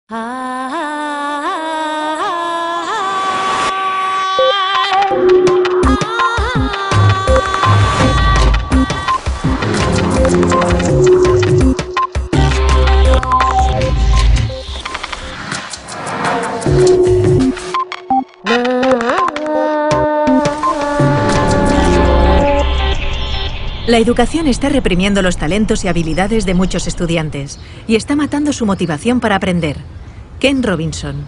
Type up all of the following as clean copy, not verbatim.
La educación está reprimiendo los talentos y habilidades de muchos estudiantes y está matando su motivación para aprender. Ken Robinson.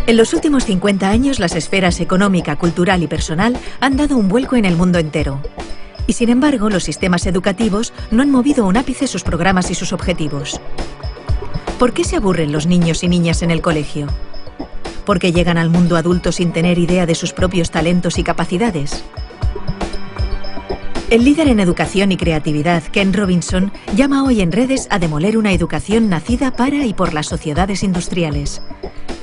En los últimos 50 años, las esferas económica, cultural y personal han dado un vuelco en el mundo entero. Y sin embargo, los sistemas educativos no han movido un ápice sus programas y sus objetivos. ¿Por qué se aburren los niños y niñas en el colegio? ¿Por qué llegan al mundo adulto sin tener idea de sus propios talentos y capacidades? El líder en educación y creatividad, Ken Robinson, llama hoy en redes a demoler una educación nacida para y por las sociedades industriales.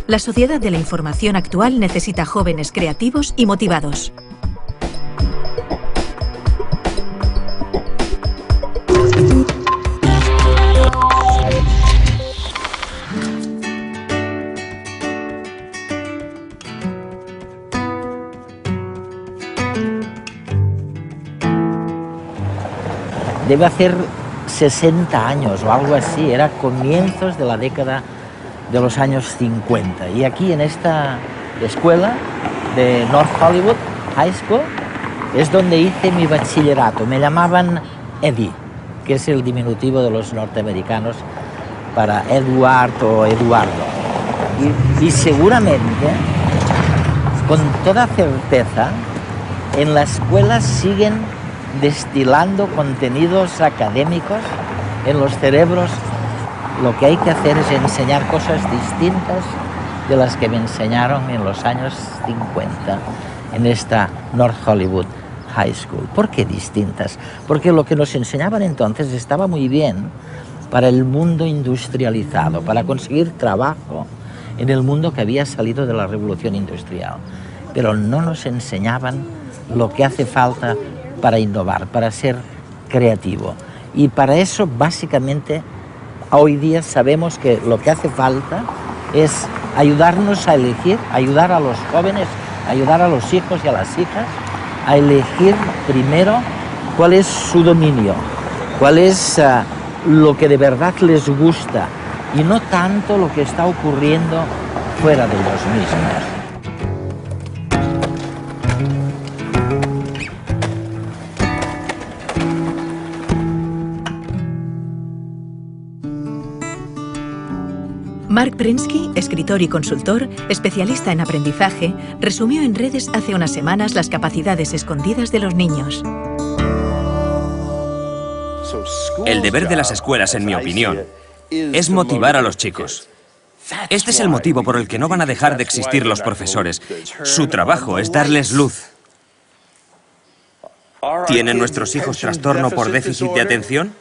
La sociedad de la información actual necesita jóvenes creativos y motivados. Debe hacer 60 años o algo así, era comienzos de la década de los años 50. Y aquí en esta escuela de North Hollywood High School es donde hice mi bachillerato. Me llamaban Eddie, que es el diminutivo de los norteamericanos para Edward o Eduardo. Y seguramente, con toda certeza, en la escuela siguen destilando contenidos académicos en los cerebros. Lo que hay que hacer es enseñar cosas distintas de las que me enseñaron en los años 50 en esta North Hollywood High School. ¿Por qué distintas? Porque lo que nos enseñaban entonces estaba muy bien para el mundo industrializado, para conseguir trabajo en el mundo que había salido de la revolución industrial. Pero no nos enseñaban lo que hace falta para innovar, para ser creativo. Y para eso, básicamente, hoy día sabemos que lo que hace falta es ayudarnos a elegir, ayudar a los jóvenes, ayudar a los hijos y a las hijas a elegir primero cuál es su dominio, cuál es lo que de verdad les gusta y no tanto lo que está ocurriendo fuera de ellos mismos. Mark Prensky, escritor y consultor, especialista en aprendizaje, resumió en redes hace unas semanas las capacidades escondidas de los niños. El deber de las escuelas, en mi opinión, es motivar a los chicos. Este es el motivo por el que no van a dejar de existir los profesores. Su trabajo es darles luz. ¿Tienen nuestros hijos trastorno por déficit de atención?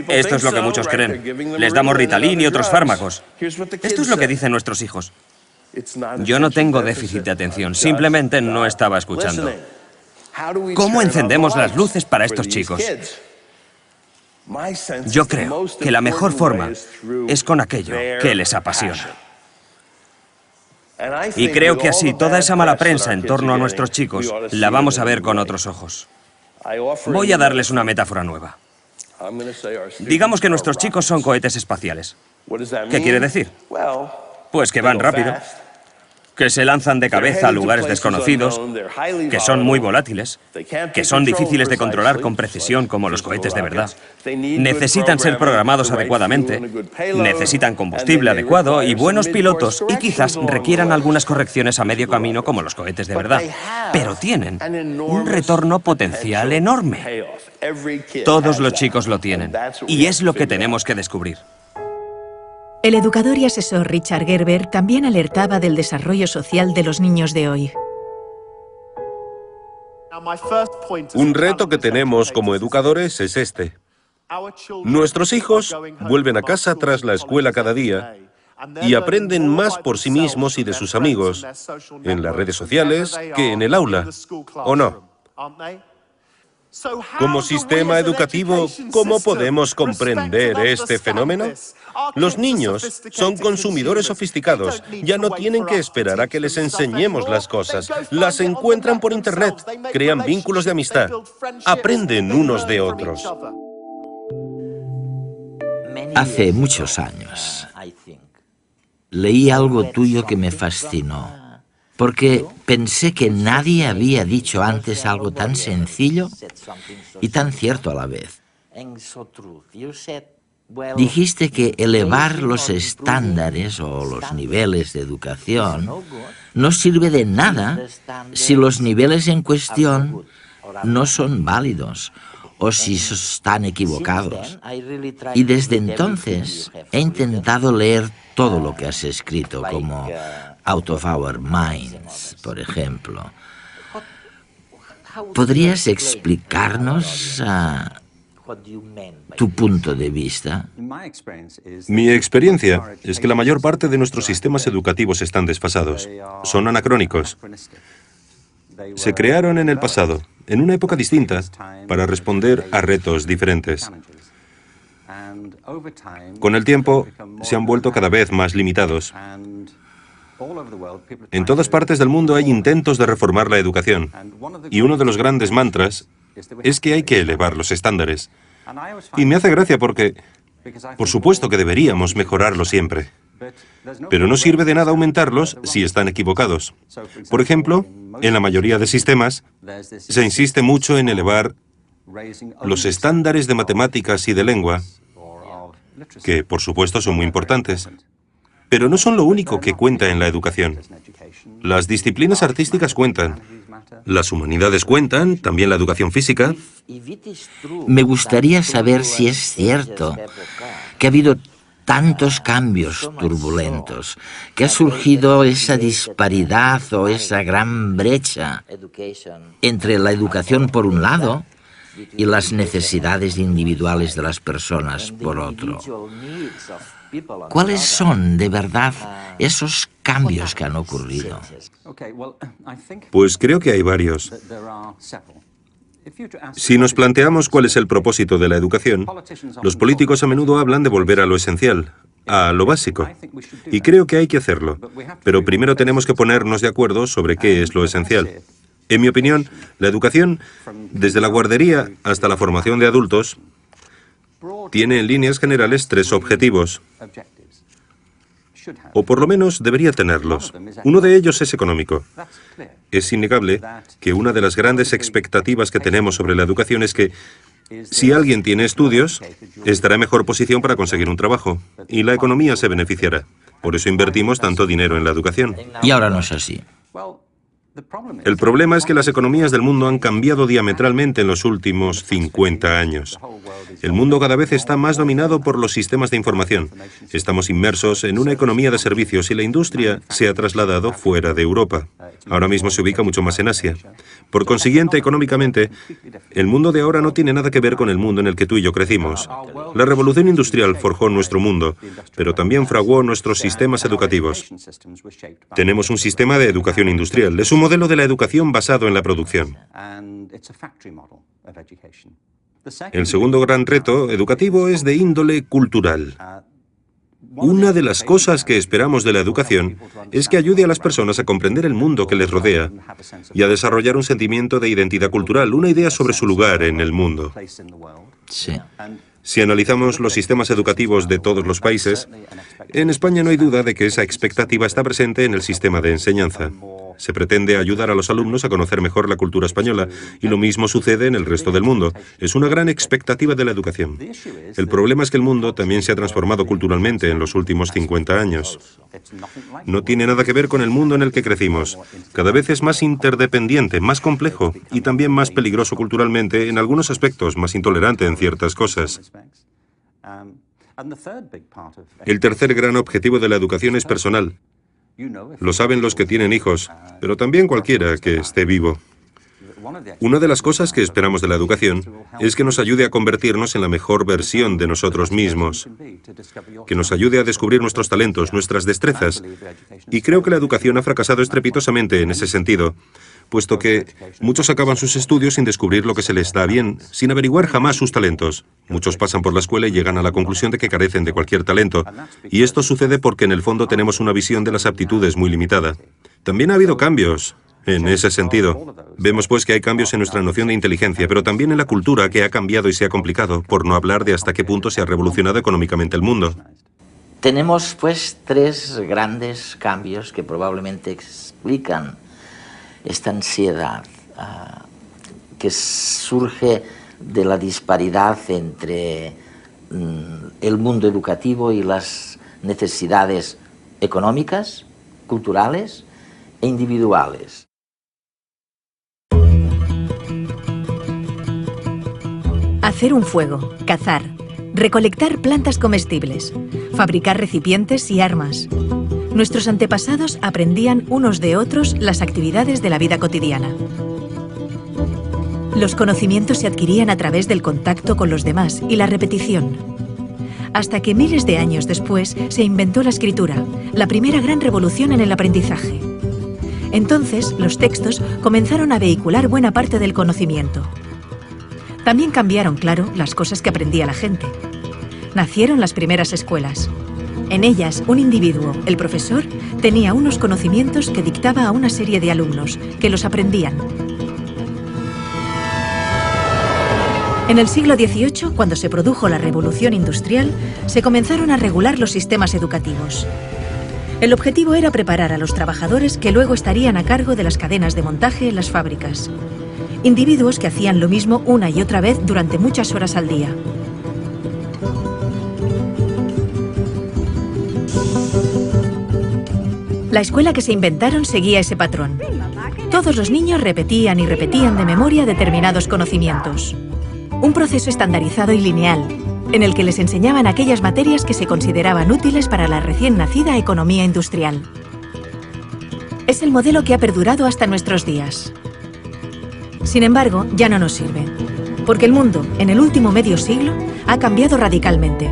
Esto es lo que muchos creen. Les damos Ritalin y otros fármacos. Esto es lo que dicen nuestros hijos. Yo no tengo déficit de atención, simplemente no estaba escuchando. ¿Cómo encendemos las luces para estos chicos? Yo creo que la mejor forma es con aquello que les apasiona. Y creo que así toda esa mala prensa en torno a nuestros chicos la vamos a ver con otros ojos. Voy a darles una metáfora nueva. Digamos que nuestros chicos son cohetes espaciales. ¿Qué quiere decir? Pues que van rápido, que se lanzan de cabeza a lugares desconocidos, que son muy volátiles, que son difíciles de controlar con precisión como los cohetes de verdad. Necesitan ser programados adecuadamente, necesitan combustible adecuado y buenos pilotos y quizás requieran algunas correcciones a medio camino como los cohetes de verdad. Pero tienen un retorno potencial enorme. Todos los chicos lo tienen y es lo que tenemos que descubrir. El educador y asesor Richard Gerber también alertaba del desarrollo social de los niños de hoy. Un reto que tenemos como educadores es este. Nuestros hijos vuelven a casa tras la escuela cada día y aprenden más por sí mismos y de sus amigos en las redes sociales que en el aula, ¿o no? Como sistema educativo, ¿cómo podemos comprender este fenómeno? Los niños son consumidores sofisticados. Ya no tienen que esperar a que les enseñemos las cosas. Las encuentran por Internet, crean vínculos de amistad, aprenden unos de otros. Hace muchos años leí algo tuyo que me fascinó, porque pensé que nadie había dicho antes algo tan sencillo y tan cierto a la vez. Dijiste que elevar los estándares o los niveles de educación no sirve de nada si los niveles en cuestión no son válidos o si están equivocados. Y desde entonces he intentado leer todo lo que has escrito, como Out of Our Minds, por ejemplo. ¿Podrías explicarnos tu punto de vista? Mi experiencia es que la mayor parte de nuestros sistemas educativos están desfasados. Son anacrónicos. Se crearon en el pasado, en una época distinta, para responder a retos diferentes. Con el tiempo, se han vuelto cada vez más limitados. En todas partes del mundo hay intentos de reformar la educación, y uno de los grandes mantras es que hay que elevar los estándares. Y me hace gracia porque, por supuesto que deberíamos mejorarlo siempre, pero no sirve de nada aumentarlos si están equivocados. Por ejemplo, en la mayoría de sistemas, se insiste mucho en elevar los estándares de matemáticas y de lengua, que por supuesto son muy importantes, pero no son lo único que cuenta en la educación. Las disciplinas artísticas cuentan, las humanidades cuentan, también la educación física. Me gustaría saber si es cierto que ha habido tantos cambios turbulentos, que ha surgido esa disparidad o esa gran brecha entre la educación por un lado y las necesidades individuales de las personas por otro. ¿Cuáles son, de verdad, esos cambios que han ocurrido? Pues creo que hay varios. Si nos planteamos cuál es el propósito de la educación, los políticos a menudo hablan de volver a lo esencial, a lo básico. Y creo que hay que hacerlo. Pero primero tenemos que ponernos de acuerdo sobre qué es lo esencial. En mi opinión, la educación, desde la guardería hasta la formación de adultos, tiene en líneas generales 3 objetivos. O por lo menos debería tenerlos. Uno de ellos es económico. Es innegable que una de las grandes expectativas que tenemos sobre la educación es que si alguien tiene estudios, estará en mejor posición para conseguir un trabajo, y la economía se beneficiará. Por eso invertimos tanto dinero en la educación. Y ahora no es así. El problema es que las economías del mundo han cambiado diametralmente en los últimos 50 años. El mundo cada vez está más dominado por los sistemas de información. Estamos inmersos en una economía de servicios y la industria se ha trasladado fuera de Europa. Ahora mismo se ubica mucho más en Asia. Por consiguiente, económicamente, el mundo de ahora no tiene nada que ver con el mundo en el que tú y yo crecimos. La revolución industrial forjó nuestro mundo, pero también fraguó nuestros sistemas educativos. Tenemos un sistema de educación industrial. Es un modelo de la educación basado en la producción. El segundo gran reto educativo es de índole cultural. Una de las cosas que esperamos de la educación es que ayude a las personas a comprender el mundo que les rodea y a desarrollar un sentimiento de identidad cultural, una idea sobre su lugar en el mundo. Sí. Si analizamos los sistemas educativos de todos los países, en España no hay duda de que esa expectativa está presente en el sistema de enseñanza. Se pretende ayudar a los alumnos a conocer mejor la cultura española, y lo mismo sucede en el resto del mundo. Es una gran expectativa de la educación. El problema es que el mundo también se ha transformado culturalmente en los últimos 50 años. No tiene nada que ver con el mundo en el que crecimos. Cada vez es más interdependiente, más complejo y también más peligroso culturalmente en algunos aspectos, más intolerante en ciertas cosas. El tercer gran objetivo de la educación es personal. Lo saben los que tienen hijos, pero también cualquiera que esté vivo. Una de las cosas que esperamos de la educación es que nos ayude a convertirnos en la mejor versión de nosotros mismos, que nos ayude a descubrir nuestros talentos, nuestras destrezas. Y creo que la educación ha fracasado estrepitosamente en ese sentido, puesto que muchos acaban sus estudios sin descubrir lo que se les da bien, sin averiguar jamás sus talentos. Muchos pasan por la escuela y llegan a la conclusión de que carecen de cualquier talento. Y esto sucede porque en el fondo tenemos una visión de las aptitudes muy limitada. También ha habido cambios en ese sentido. Vemos pues que hay cambios en nuestra noción de inteligencia, pero también en la cultura, que ha cambiado y se ha complicado, por no hablar de hasta qué punto se ha revolucionado económicamente el mundo. Tenemos pues tres grandes cambios que probablemente explican esta ansiedad que surge de la disparidad entre el mundo educativo y las necesidades económicas, culturales e individuales. Hacer un fuego, cazar, recolectar plantas comestibles, fabricar recipientes y armas. Nuestros antepasados aprendían unos de otros las actividades de la vida cotidiana. Los conocimientos se adquirían a través del contacto con los demás y la repetición. Hasta que miles de años después se inventó la escritura, la primera gran revolución en el aprendizaje. Entonces, los textos comenzaron a vehicular buena parte del conocimiento. También cambiaron, claro, las cosas que aprendía la gente. Nacieron las primeras escuelas. En ellas, un individuo, el profesor, tenía unos conocimientos que dictaba a una serie de alumnos, que los aprendían. En el siglo XVIII, cuando se produjo la Revolución Industrial, se comenzaron a regular los sistemas educativos. El objetivo era preparar a los trabajadores que luego estarían a cargo de las cadenas de montaje en las fábricas. Individuos que hacían lo mismo una y otra vez durante muchas horas al día. La escuela que se inventaron seguía ese patrón. Todos los niños repetían y repetían de memoria determinados conocimientos. Un proceso estandarizado y lineal, en el que les enseñaban aquellas materias que se consideraban útiles para la recién nacida economía industrial. Es el modelo que ha perdurado hasta nuestros días. Sin embargo, ya no nos sirve, porque el mundo, en el último medio siglo, ha cambiado radicalmente.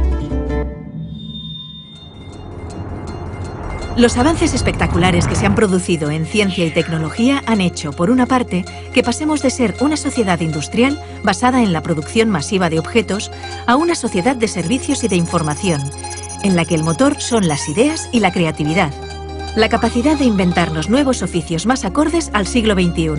Los avances espectaculares que se han producido en ciencia y tecnología han hecho, por una parte, que pasemos de ser una sociedad industrial basada en la producción masiva de objetos a una sociedad de servicios y de información, en la que el motor son las ideas y la creatividad, la capacidad de inventarnos nuevos oficios más acordes al siglo XXI.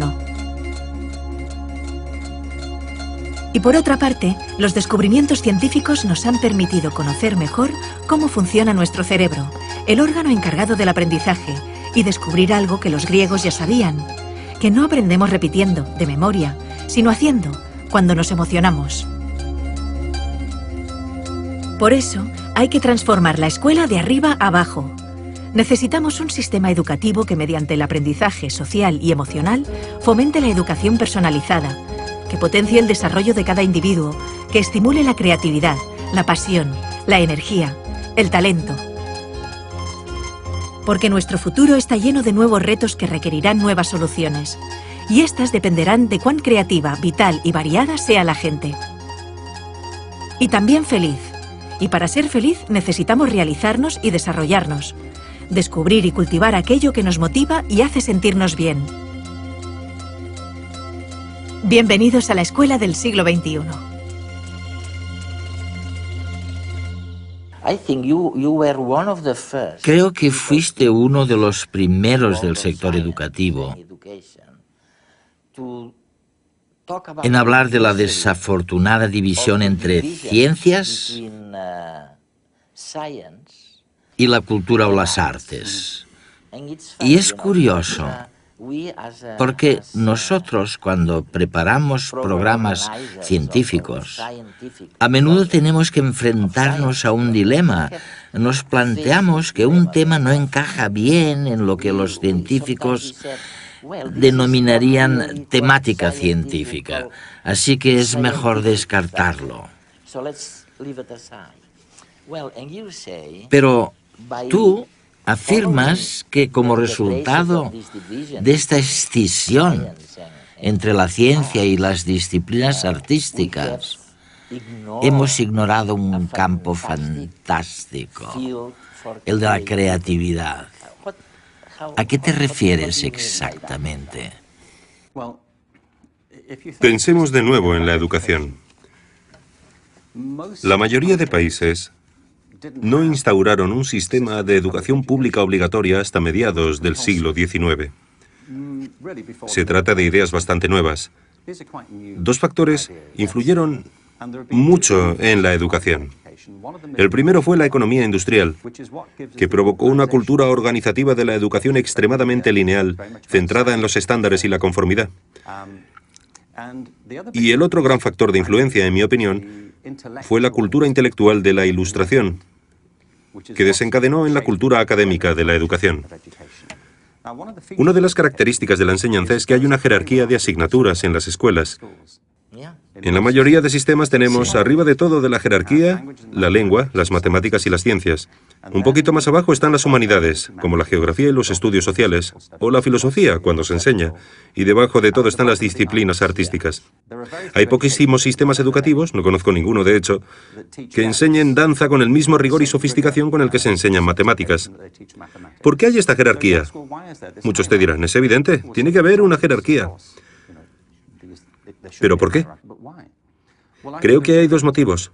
Y por otra parte, los descubrimientos científicos nos han permitido conocer mejor cómo funciona nuestro cerebro, el órgano encargado del aprendizaje, y descubrir algo que los griegos ya sabían, que no aprendemos repitiendo, de memoria, sino haciendo, cuando nos emocionamos. Por eso, hay que transformar la escuela de arriba a abajo. Necesitamos un sistema educativo que, mediante el aprendizaje social y emocional, fomente la educación personalizada, que potencie el desarrollo de cada individuo, que estimule la creatividad, la pasión, la energía, el talento. Porque nuestro futuro está lleno de nuevos retos que requerirán nuevas soluciones. Y estas dependerán de cuán creativa, vital y variada sea la gente. Y también feliz. Y para ser feliz necesitamos realizarnos y desarrollarnos. Descubrir y cultivar aquello que nos motiva y hace sentirnos bien. Bienvenidos a la escuela del siglo XXI. Creo que fuiste uno de los primeros del sector educativo en hablar de la desafortunada división entre ciencias y la cultura o las artes. Y es curioso, porque nosotros, cuando preparamos programas científicos, a menudo tenemos que enfrentarnos a un dilema. Nos planteamos que un tema no encaja bien en lo que los científicos denominarían temática científica, así que es mejor descartarlo. Pero tú afirmas que como resultado de esta escisión entre la ciencia y las disciplinas artísticas, hemos ignorado un campo fantástico, el de la creatividad. ¿A qué te refieres exactamente? Pensemos de nuevo en la educación. La mayoría de países no instauraron un sistema de educación pública obligatoria hasta mediados del siglo XIX. Se trata de ideas bastante nuevas. Dos factores influyeron mucho en la educación. El primero fue la economía industrial, que provocó una cultura organizativa de la educación extremadamente lineal, centrada en los estándares y la conformidad. Y el otro gran factor de influencia, en mi opinión, fue la cultura intelectual de la Ilustración, que desencadenó en la cultura académica de la educación. Una de las características de la enseñanza es que hay una jerarquía de asignaturas en las escuelas. En la mayoría de sistemas tenemos arriba de todo de la jerarquía la lengua, las matemáticas y las ciencias. Un poquito más abajo están las humanidades, como la geografía y los estudios sociales, o la filosofía, cuando se enseña. Y debajo de todo están las disciplinas artísticas. Hay poquísimos sistemas educativos, no conozco ninguno de hecho, que enseñen danza con el mismo rigor y sofisticación con el que se enseñan matemáticas. ¿Por qué hay esta jerarquía? Muchos te dirán, es evidente, tiene que haber una jerarquía. ¿Pero por qué? Creo que hay dos motivos.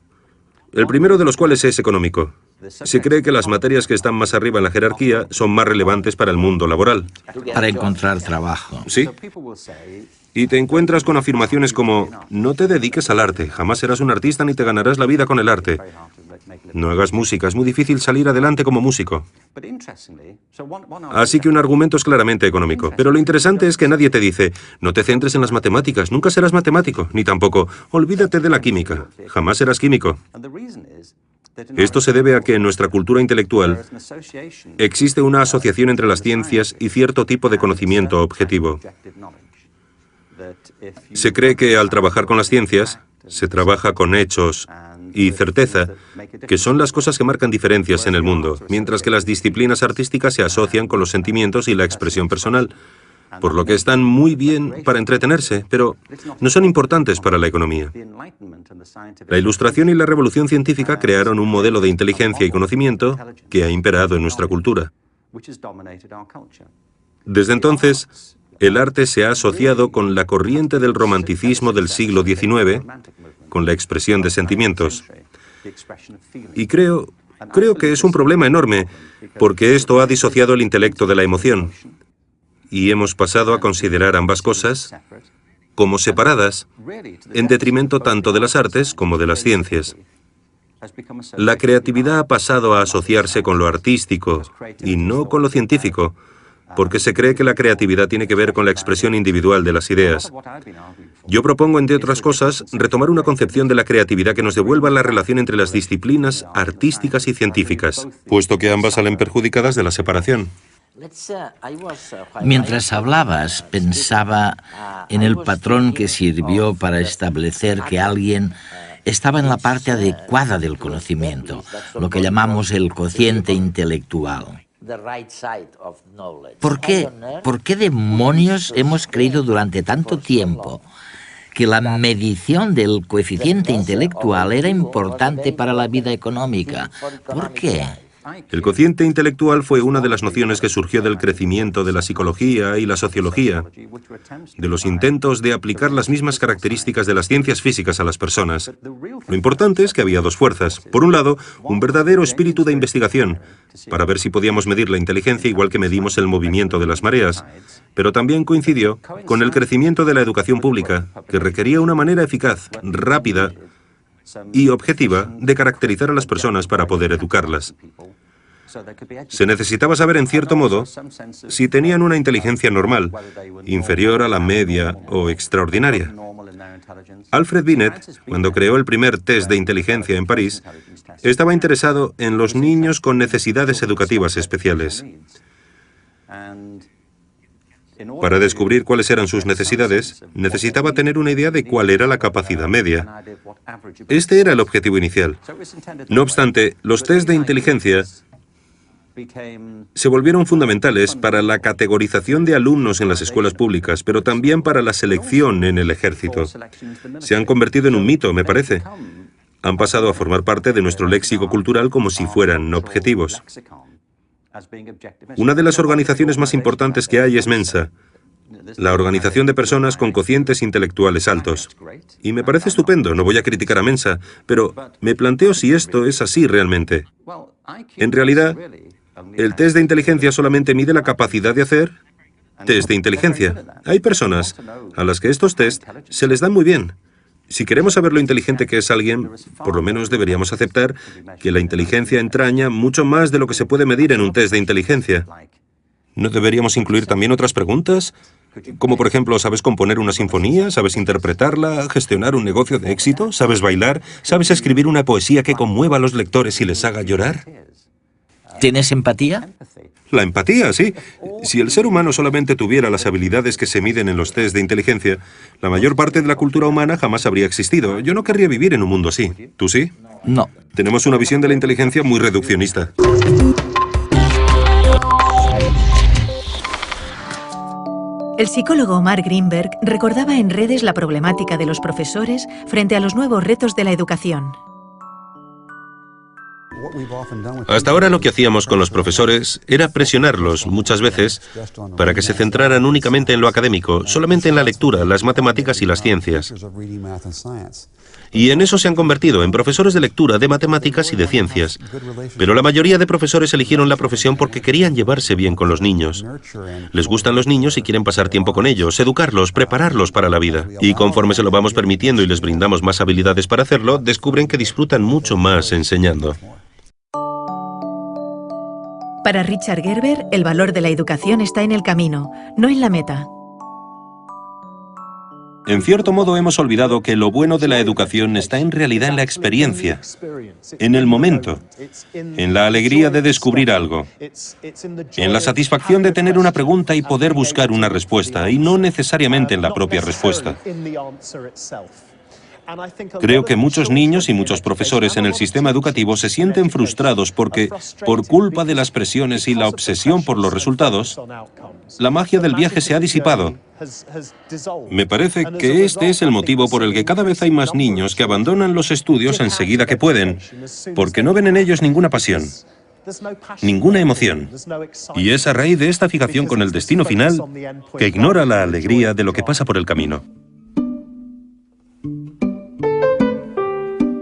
El primero de los cuales es económico. Se cree que las materias que están más arriba en la jerarquía son más relevantes para el mundo laboral. Para encontrar trabajo. Sí. Y te encuentras con afirmaciones como, no te dediques al arte, jamás serás un artista ni te ganarás la vida con el arte. No hagas música, es muy difícil salir adelante como músico. Así que un argumento es claramente económico. Pero lo interesante es que nadie te dice, no te centres en las matemáticas, nunca serás matemático, ni tampoco, olvídate de la química, jamás serás químico. Esto se debe a que en nuestra cultura intelectual existe una asociación entre las ciencias y cierto tipo de conocimiento objetivo. Se cree que al trabajar con las ciencias, se trabaja con hechos y certeza, que son las cosas que marcan diferencias en el mundo, mientras que las disciplinas artísticas se asocian con los sentimientos y la expresión personal, por lo que están muy bien para entretenerse, pero no son importantes para la economía. La Ilustración y la Revolución Científica crearon un modelo de inteligencia y conocimiento que ha imperado en nuestra cultura. Desde entonces, el arte se ha asociado con la corriente del romanticismo del siglo XIX, con la expresión de sentimientos. Y creo que es un problema enorme, porque esto ha disociado el intelecto de la emoción. Y hemos pasado a considerar ambas cosas como separadas, en detrimento tanto de las artes como de las ciencias. La creatividad ha pasado a asociarse con lo artístico y no con lo científico, porque se cree que la creatividad tiene que ver con la expresión individual de las ideas. Yo propongo, entre otras cosas, retomar una concepción de la creatividad que nos devuelva la relación entre las disciplinas artísticas y científicas, puesto que ambas salen perjudicadas de la separación. Mientras hablabas, pensaba en el patrón que sirvió para establecer que alguien estaba en la parte adecuada del conocimiento, lo que llamamos el cociente intelectual. ¿Por qué demonios hemos creído durante tanto tiempo que la medición del coeficiente intelectual era importante para la vida económica? ¿Por qué? El cociente intelectual fue una de las nociones que surgió del crecimiento de la psicología y la sociología, de los intentos de aplicar las mismas características de las ciencias físicas a las personas. Lo importante es que había dos fuerzas. Por un lado, un verdadero espíritu de investigación, para ver si podíamos medir la inteligencia igual que medimos el movimiento de las mareas, pero también coincidió con el crecimiento de la educación pública, que requería una manera eficaz, rápida y objetiva de caracterizar a las personas para poder educarlas. Se necesitaba saber, en cierto modo, si tenían una inteligencia normal, inferior a la media o extraordinaria. Alfred Binet, cuando creó el primer test de inteligencia en París, estaba interesado en los niños con necesidades educativas especiales. Para descubrir cuáles eran sus necesidades, necesitaba tener una idea de cuál era la capacidad media. Este era el objetivo inicial. No obstante, los test de inteligencia se volvieron fundamentales para la categorización de alumnos en las escuelas públicas, pero también para la selección en el ejército. Se han convertido en un mito, me parece. Han pasado a formar parte de nuestro léxico cultural como si fueran objetivos. Una de las organizaciones más importantes que hay es Mensa, la organización de personas con cocientes intelectuales altos. Y me parece estupendo, no voy a criticar a Mensa, pero me planteo si esto es así realmente. En realidad, el test de inteligencia solamente mide la capacidad de hacer test de inteligencia. Hay personas a las que estos test se les dan muy bien. Si queremos saber lo inteligente que es alguien, por lo menos deberíamos aceptar que la inteligencia entraña mucho más de lo que se puede medir en un test de inteligencia. ¿No deberíamos incluir también otras preguntas? Como por ejemplo, ¿sabes componer una sinfonía? ¿Sabes interpretarla? ¿Gestionar un negocio de éxito? ¿Sabes bailar? ¿Sabes escribir una poesía que conmueva a los lectores y les haga llorar? ¿Tienes empatía? La empatía, sí. Si el ser humano solamente tuviera las habilidades que se miden en los test de inteligencia, la mayor parte de la cultura humana jamás habría existido. Yo no querría vivir en un mundo así. ¿Tú sí? No. Tenemos una visión de la inteligencia muy reduccionista. El psicólogo Mark Greenberg recordaba en redes la problemática de los profesores frente a los nuevos retos de la educación. Hasta ahora lo que hacíamos con los profesores era presionarlos, muchas veces, para que se centraran únicamente en lo académico, solamente en la lectura, las matemáticas y las ciencias. Y en eso se han convertido, en profesores de lectura, de matemáticas y de ciencias. Pero la mayoría de profesores eligieron la profesión porque querían llevarse bien con los niños. Les gustan los niños y quieren pasar tiempo con ellos, educarlos, prepararlos para la vida. Y conforme se lo vamos permitiendo y les brindamos más habilidades para hacerlo, descubren que disfrutan mucho más enseñando. Para Richard Gerber, el valor de la educación está en el camino, no en la meta. En cierto modo hemos olvidado que lo bueno de la educación está en realidad en la experiencia, en el momento, en la alegría de descubrir algo, en la satisfacción de tener una pregunta y poder buscar una respuesta, y no necesariamente en la propia respuesta. Creo que muchos niños y muchos profesores en el sistema educativo se sienten frustrados porque, por culpa de las presiones y la obsesión por los resultados, la magia del viaje se ha disipado. Me parece que este es el motivo por el que cada vez hay más niños que abandonan los estudios enseguida que pueden, porque no ven en ellos ninguna pasión, ninguna emoción. Y es a raíz de esta fijación con el destino final que ignora la alegría de lo que pasa por el camino.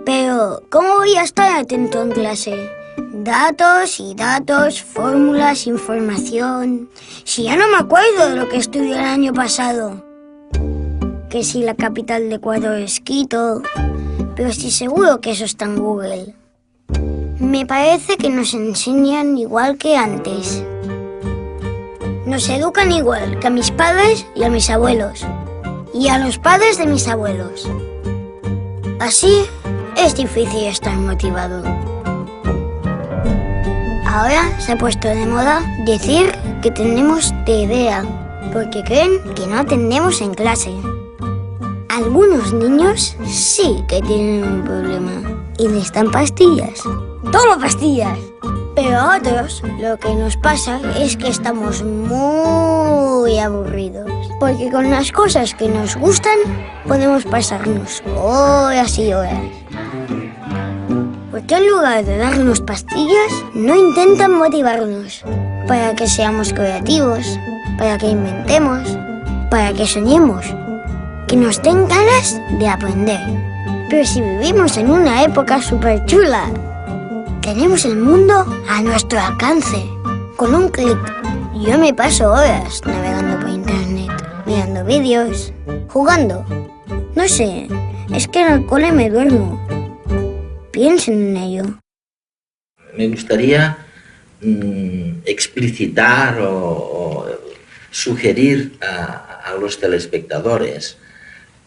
Pero, ¿cómo voy a estar atento en clase? Datos y datos, fórmulas, información... Si ya no me acuerdo de lo que estudié el año pasado. Que si la capital de Ecuador es Quito... Pero estoy seguro que eso está en Google. Me parece que nos enseñan igual que antes. Nos educan igual que a mis padres y a mis abuelos. Y a los padres de mis abuelos. Así... es difícil estar motivado. Ahora se ha puesto de moda decir que tenemos TDA, porque creen que no atendemos en clase. Algunos niños sí que tienen un problema y les dan pastillas. ¡Toma pastillas! Pero a otros lo que nos pasa es que estamos muy aburridos. Porque con las cosas que nos gustan podemos pasarnos horas y horas. ¿Por qué en lugar de darnos pastillas no intentan motivarnos? Para que seamos creativos, para que inventemos, para que soñemos, que nos den ganas de aprender. Pero si vivimos en una época súper chula, tenemos el mundo a nuestro alcance, con un clic. Yo me paso horas navegando por internet, mirando vídeos, jugando. No sé, es que en el cole me duermo. Piensen en ello. Me gustaría explicitar o sugerir a los telespectadores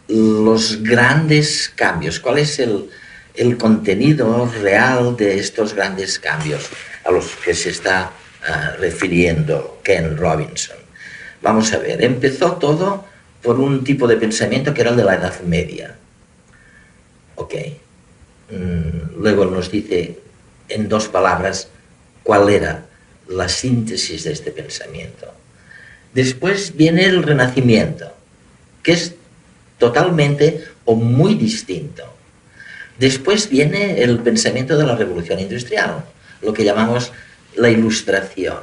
los grandes cambios. ¿Cuál es el contenido real de estos grandes cambios a los que se está refiriendo Ken Robinson? Vamos a ver, empezó todo por un tipo de pensamiento que era el de la Edad Media. Ok. Luego nos dice en dos palabras cuál era la síntesis de este pensamiento. Después viene el Renacimiento, que es totalmente o muy distinto. Después viene el pensamiento de la Revolución Industrial, lo que llamamos la Ilustración.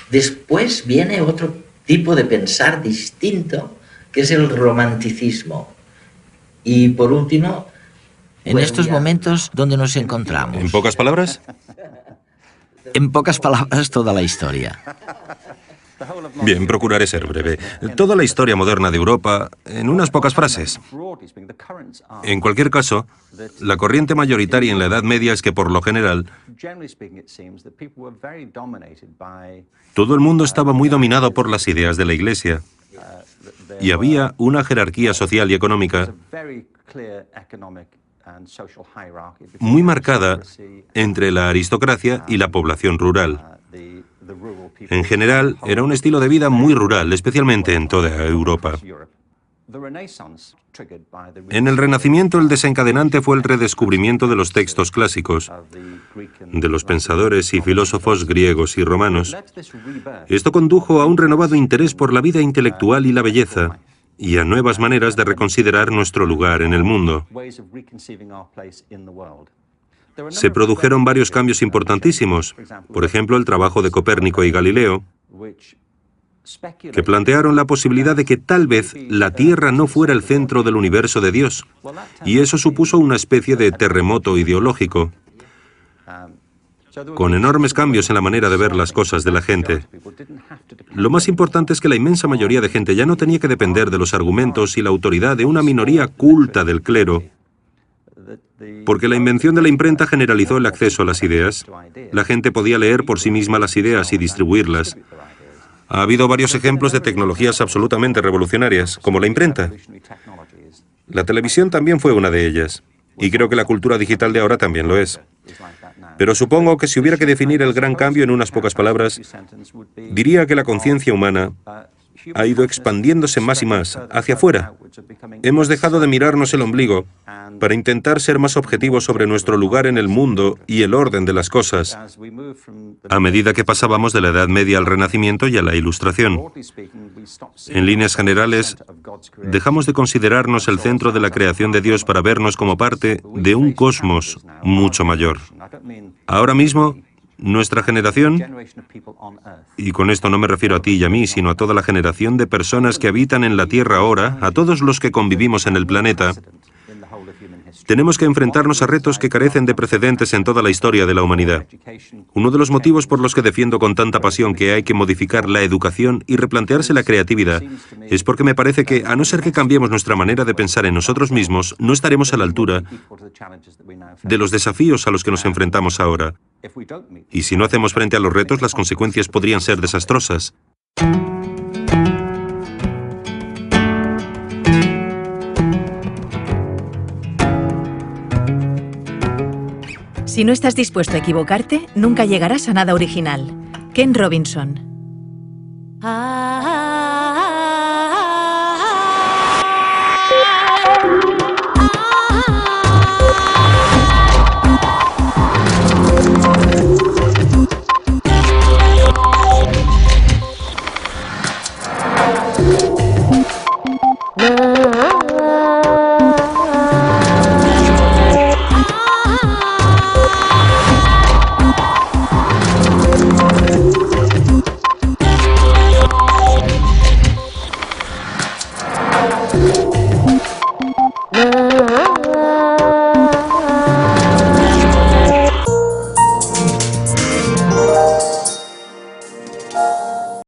Después viene otro tipo de pensar distinto, que es el romanticismo. Y por último, en estos momentos, ¿dónde nos encontramos? ¿En pocas palabras? En pocas palabras, toda la historia. Bien, procuraré ser breve. Toda la historia moderna de Europa, en unas pocas frases. En cualquier caso, la corriente mayoritaria en la Edad Media es que, por lo general, todo el mundo estaba muy dominado por las ideas de la Iglesia. Y había una jerarquía social y económica muy marcada entre la aristocracia y la población rural. En general, era un estilo de vida muy rural, especialmente en toda Europa. En el Renacimiento, el desencadenante fue el redescubrimiento de los textos clásicos, de los pensadores y filósofos griegos y romanos. Esto condujo a un renovado interés por la vida intelectual y la belleza, y a nuevas maneras de reconsiderar nuestro lugar en el mundo. Se produjeron varios cambios importantísimos, por ejemplo, el trabajo de Copérnico y Galileo, que plantearon la posibilidad de que tal vez la Tierra no fuera el centro del universo de Dios, y eso supuso una especie de terremoto ideológico, con enormes cambios en la manera de ver las cosas de la gente. Lo más importante es que la inmensa mayoría de gente ya no tenía que depender de los argumentos y la autoridad de una minoría culta del clero, porque la invención de la imprenta generalizó el acceso a las ideas. La gente podía leer por sí misma las ideas y distribuirlas. Ha habido varios ejemplos de tecnologías absolutamente revolucionarias, como la imprenta. La televisión también fue una de ellas, y creo que la cultura digital de ahora también lo es. Pero supongo que si hubiera que definir el gran cambio en unas pocas palabras, diría que la conciencia humana ha ido expandiéndose más y más hacia afuera. Hemos dejado de mirarnos el ombligo para intentar ser más objetivos sobre nuestro lugar en el mundo y el orden de las cosas, a medida que pasábamos de la Edad Media al Renacimiento y a la Ilustración. En líneas generales, dejamos de considerarnos el centro de la creación de Dios para vernos como parte de un cosmos mucho mayor. Ahora mismo, nuestra generación, y con esto no me refiero a ti y a mí, sino a toda la generación de personas que habitan en la Tierra ahora, a todos los que convivimos en el planeta, tenemos que enfrentarnos a retos que carecen de precedentes en toda la historia de la humanidad. Uno de los motivos por los que defiendo con tanta pasión que hay que modificar la educación y replantearse la creatividad es porque me parece que, a no ser que cambiemos nuestra manera de pensar en nosotros mismos, no estaremos a la altura de los desafíos a los que nos enfrentamos ahora. Y si no hacemos frente a los retos, las consecuencias podrían ser desastrosas. Si no estás dispuesto a equivocarte, nunca llegarás a nada original. Ken Robinson.